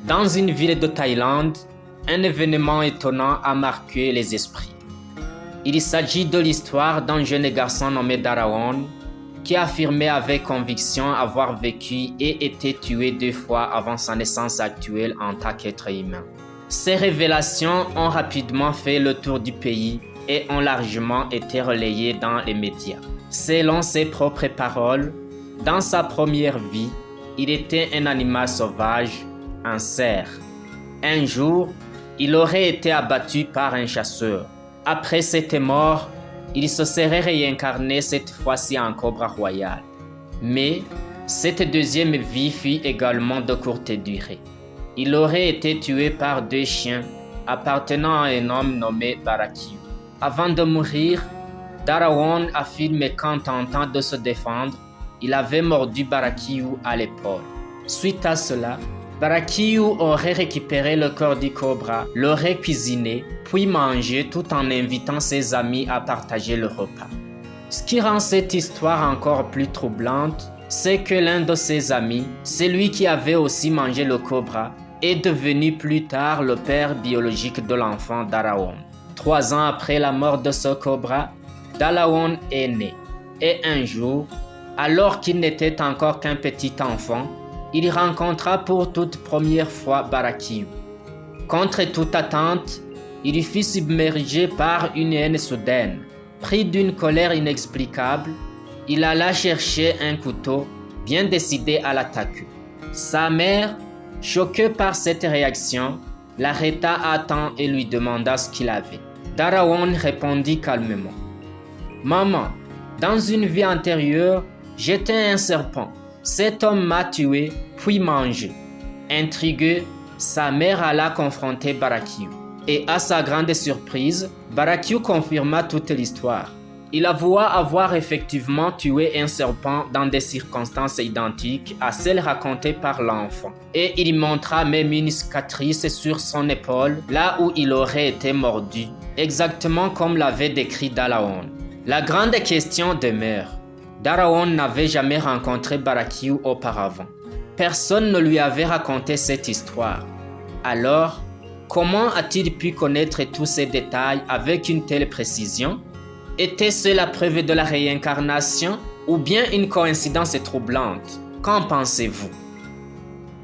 Dans une ville de Thaïlande, un événement étonnant a marqué les esprits. Il s'agit de l'histoire d'un jeune garçon nommé Darawan qui affirmait avec conviction avoir vécu et été tué 2 fois avant sa naissance actuelle en tant qu'être humain. Ces révélations ont rapidement fait le tour du pays et ont largement été relayées dans les médias. Selon ses propres paroles, dans sa première vie, il était un animal sauvage, un cerf. Un jour, il aurait été abattu par un chasseur. Après cette mort, il se serait réincarné cette fois-ci en cobra royal. Mais cette deuxième vie fut également de courte durée. Il aurait été tué par 2 chiens appartenant à un homme nommé Barakiu. Avant de mourir, Darawan affirme qu'en tentant de se défendre, il avait mordu Barakiu à l'épaule. Suite à cela, Barakiu aurait récupéré le corps du cobra, l'aurait cuisiné, puis mangé tout en invitant ses amis à partager le repas. Ce qui rend cette histoire encore plus troublante, c'est que l'un de ses amis, celui qui avait aussi mangé le cobra, est devenu plus tard le père biologique de l'enfant Darawan. 3 ans après la mort de ce cobra, Darawan est né. Et un jour, alors qu'il n'était encore qu'un petit enfant, il rencontra pour toute première fois Barakiu. Contre toute attente, il fut submergé par une haine soudaine. Pris d'une colère inexplicable, il alla chercher un couteau, bien décidé à l'attaquer. Sa mère, choquée par cette réaction, l'arrêta à temps et lui demanda ce qu'il avait. Darawan répondit calmement. « Maman, dans une vie antérieure, j'étais un serpent. Cet homme m'a tué, puis mangé. » Intrigué, sa mère alla confronter Barakiu. Et à sa grande surprise, Barakiu confirma toute l'histoire. Il avoua avoir effectivement tué un serpent dans des circonstances identiques à celles racontées par l'enfant. Et il montra même une cicatrice sur son épaule, là où il aurait été mordu, exactement comme l'avait décrit Darawan. La grande question demeure. Darawan n'avait jamais rencontré Barakiu auparavant. Personne ne lui avait raconté cette histoire. Alors, comment a-t-il pu connaître tous ces détails avec une telle précision? Était-ce la preuve de la réincarnation ou bien une coïncidence troublante? Qu'en pensez-vous?